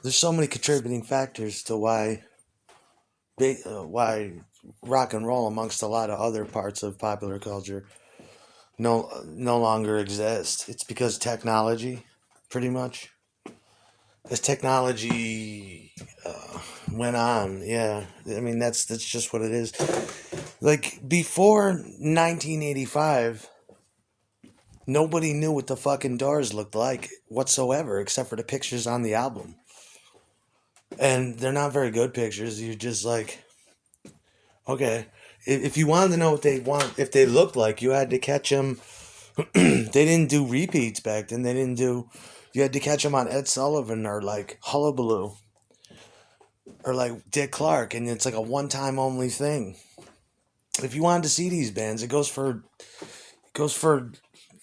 there's so many contributing factors to why rock and roll, amongst a lot of other parts of popular culture, no longer exist. It's because technology, pretty much. As technology went on, yeah. I mean, that's just what it is. Like before 1985, nobody knew what the fucking Doors looked like whatsoever, except for the pictures on the album. And they're not very good pictures. You're just like, okay. If you wanted to know what if they looked like, you had to catch them. They didn't do repeats back then. They didn't do. You had to catch them on Ed Sullivan or like Hullabaloo or like Dick Clark, and it's like a one-time only thing. If you wanted to see these bands, it goes for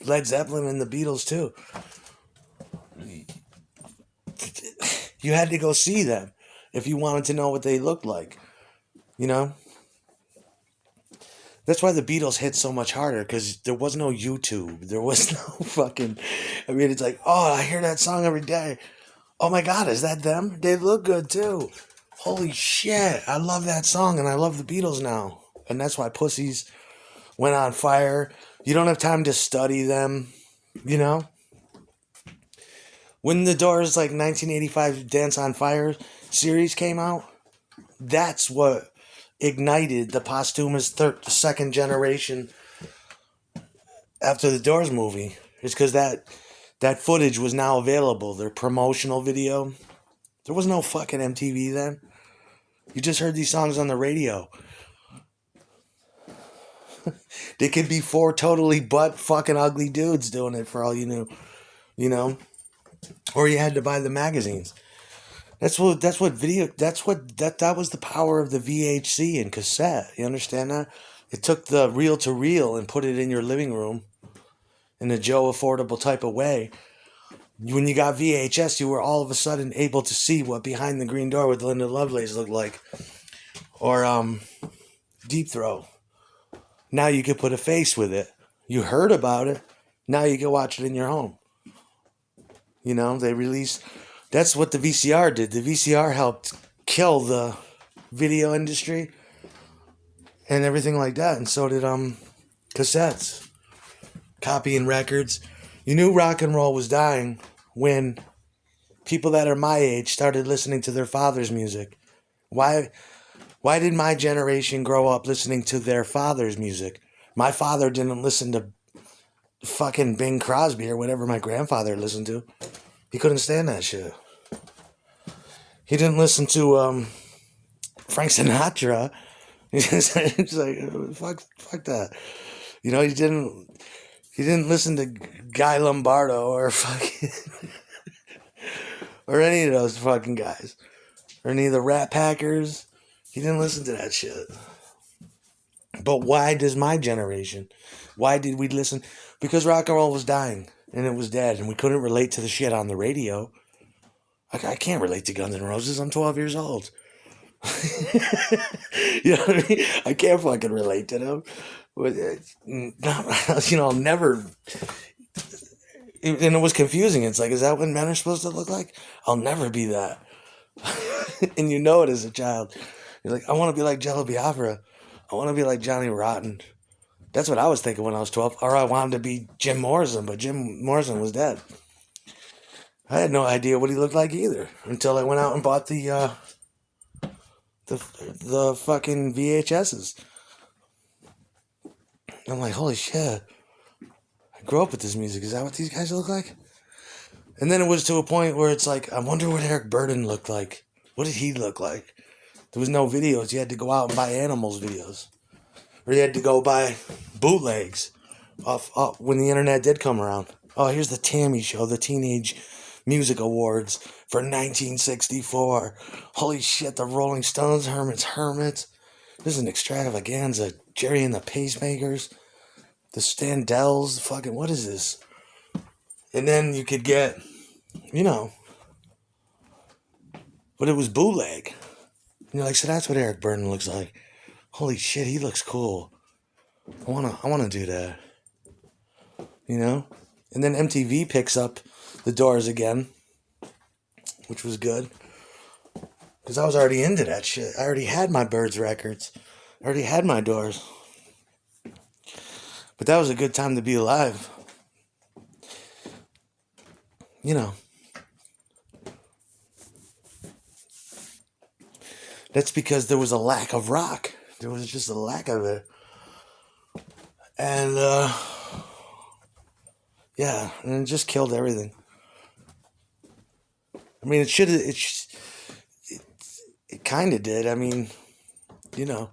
Led Zeppelin and the Beatles too. You had to go see them if you wanted to know what they looked like. You know, that's why the Beatles hit so much harder, because there was no YouTube. There was no fucking. I mean, it's like, oh, I hear that song every day. Oh my God, is that them? They look good too. Holy shit, I love that song and I love the Beatles now. And that's why Pussies went on fire. You don't have time to study them, you know? When the Doors, like 1985 Dance on Fire series came out, that's what ignited the posthumous second generation after the Doors movie. It's because that footage was now available. Their promotional video. There was no fucking MTV then. You just heard these songs on the radio. They could be four totally butt fucking ugly dudes doing it for all you knew, you know? Or you had to buy the magazines. That was the power of the VHC and cassette. You understand that? It took the reel to reel and put it in your living room in a Joe affordable type of way. When you got VHS, you were all of a sudden able to see what Behind the Green Door with Linda Lovelace looked like. Or Deep Throat. Now you could put a face with it. You heard about it. Now you can watch it in your home. You know, they released. That's what the VCR did. The VCR helped kill the video industry and everything like that. And so did cassettes, copying records. You knew rock and roll was dying when people that are my age started listening to their father's music. Why did my generation grow up listening to their father's music? My father didn't listen to fucking Bing Crosby or whatever my grandfather listened to. He couldn't stand that shit. He didn't listen to Frank Sinatra. It's like fuck that. You know, he didn't listen to Guy Lombardo or fucking or any of those fucking guys. Or any of the Rat Packers. He didn't listen to that shit. But why does my generation? Why did we listen? Because rock and roll was dying and it was dead and we couldn't relate to the shit on the radio. I can't relate to Guns N' Roses. I'm 12 years old. You know what I mean? I can't fucking relate to them. But, I'll never. And it was confusing. It's like, is that what men are supposed to look like? I'll never be that. And you know it as a child. You're like, I want to be like Jello Biafra. I want to be like Johnny Rotten. That's what I was thinking when I was 12. Or I wanted to be Jim Morrison, but Jim Morrison was dead. I had no idea what he looked like either until I went out and bought the fucking VHSs. I'm like, holy shit. I grew up with this music. Is that what these guys look like? And then it was to a point where it's like, I wonder what Eric Burden looked like. What did he look like? There was no videos. You had to go out and buy Animals videos. Or you had to go buy bootlegs off when the internet did come around. Oh, here's the Tammy Show, the Teenage Music Awards for 1964. Holy shit, the Rolling Stones, Hermits. This is an extravaganza. Jerry and the Pacemakers, the Standells, fucking, what is this? And then you could get, you know, but it was bootleg. And you're like, so that's what Eric Burden looks like. Holy shit, he looks cool. I wanna do that. You know? And then MTV picks up the Doors again, which was good. Because I was already into that shit. I already had my Birds records. I already had my Doors. But that was a good time to be alive. You know. That's because there was a lack of rock. There was just a lack of it. And, yeah, and it just killed everything. I mean, it kind of did. I mean, you know.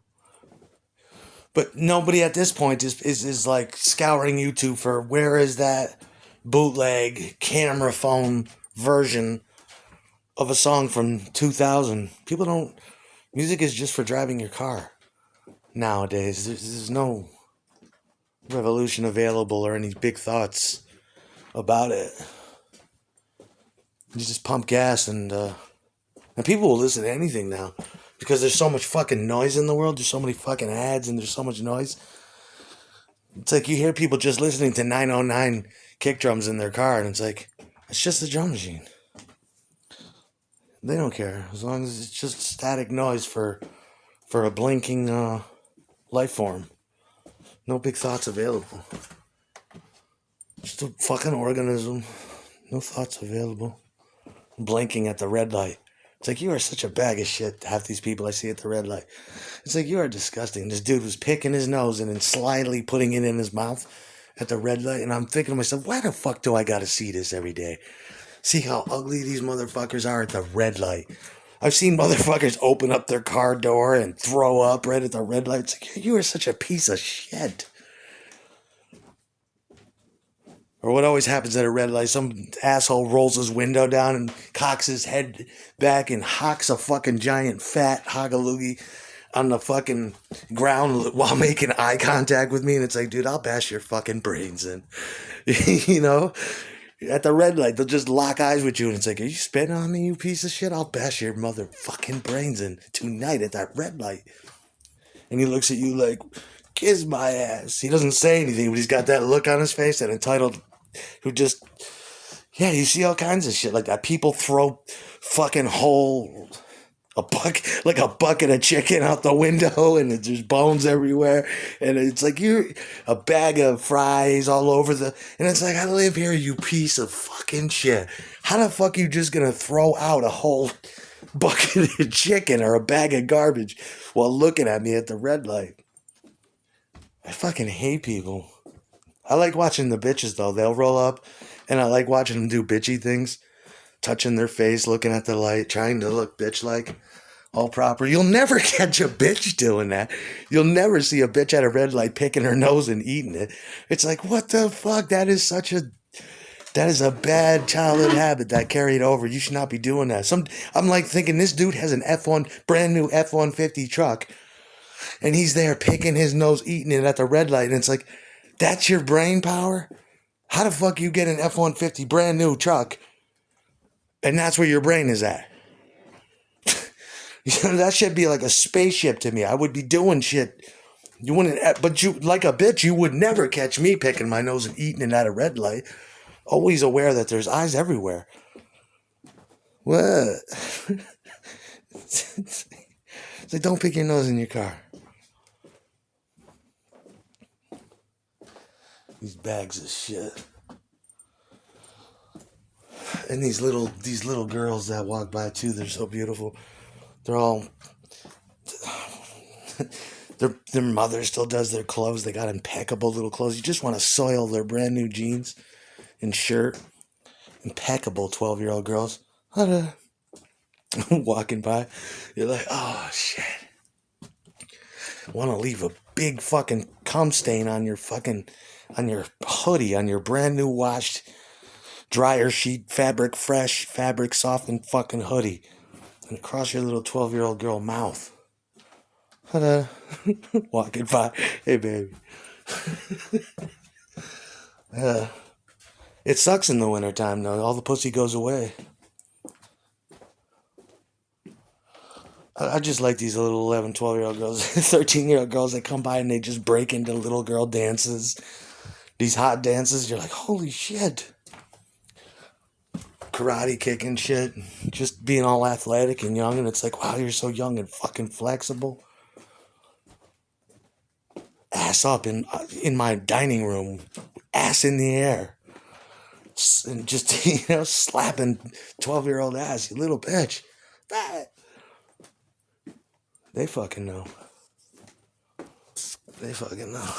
But nobody at this point is like scouring YouTube for where is that bootleg camera phone version of a song from 2000. People don't. Music is just for driving your car nowadays. There's no revolution available or any big thoughts about it. You just pump gas and people will listen to anything now because there's so much fucking noise in the world. There's so many fucking ads and there's so much noise. It's like you hear people just listening to 909 kick drums in their car and it's like, it's just a drum machine. They don't care as long as it's just static noise for a blinking life form. No big thoughts available. Just a fucking organism. No thoughts available. Blinking at the red light. It's like, you are such a bag of shit, half these people I see at the red light. It's like, you are disgusting. This dude was picking his nose and then slyly putting it in his mouth at the red light. And I'm thinking to myself, why the fuck do I gotta see this every day? See how ugly these motherfuckers are at the red light. I've seen motherfuckers open up their car door and throw up right at the red light. It's like, you are such a piece of shit. Or what always happens at a red light, some asshole rolls his window down and cocks his head back and hocks a fucking giant fat hogaloogie on the fucking ground while making eye contact with me. And it's like, dude, I'll bash your fucking brains in. You know? At the red light, they'll just lock eyes with you. And it's like, are you spitting on me, you piece of shit? I'll bash your motherfucking brains in tonight at that red light. And he looks at you like, kiss my ass. He doesn't say anything, but he's got that look on his face, that entitled... who just, yeah, you see all kinds of shit like that. People throw fucking a bucket of chicken out the window and there's bones everywhere. And it's like, you're a bag of fries all over and it's like, I live here, you piece of fucking shit. How the fuck are you just gonna throw out a whole bucket of chicken or a bag of garbage while looking at me at the red light? I fucking hate people. I like watching the bitches, though. They'll roll up, and I like watching them do bitchy things. Touching their face, looking at the light, trying to look bitch-like, all proper. You'll never catch a bitch doing that. You'll never see a bitch at a red light picking her nose and eating it. It's like, what the fuck? That is a bad childhood habit that carried over. You should not be doing that. I'm like thinking, this dude has an brand new F-150 truck, and he's there picking his nose, eating it at the red light, and it's like, that's your brain power? How the fuck you get an F-150 brand new truck and that's where your brain is at? That should be like a spaceship to me. I would be doing shit. You wouldn't, but you, like a bitch, you would never catch me picking my nose and eating it at a red light. Always aware that there's eyes everywhere. What? It's like, don't pick your nose in your car. These bags of shit. And these little girls that walk by too, they're so beautiful. They're all their mother still does their clothes. They got impeccable little clothes. You just want to soil their brand new jeans and shirt. Impeccable 12-year-old girls. Walking by. You're like, oh shit. Want to leave a big fucking cum stain on your hoodie, on your brand new washed dryer sheet, fabric fresh, fabric softened fucking hoodie, and across your little 12-year-old girl mouth. Walking by, hey baby. It sucks in the wintertime though. All the pussy goes away. I just like these little 11, 12-year-old girls, 13-year-old girls that come by and they just break into little girl dances. These hot dances, you're like, holy shit. Karate kicking shit, just being all athletic and young, and it's like, wow, you're so young and fucking flexible. Ass up in my dining room, ass in the air, and just slapping 12-year-old ass, you little bitch. They fucking know. They fucking know.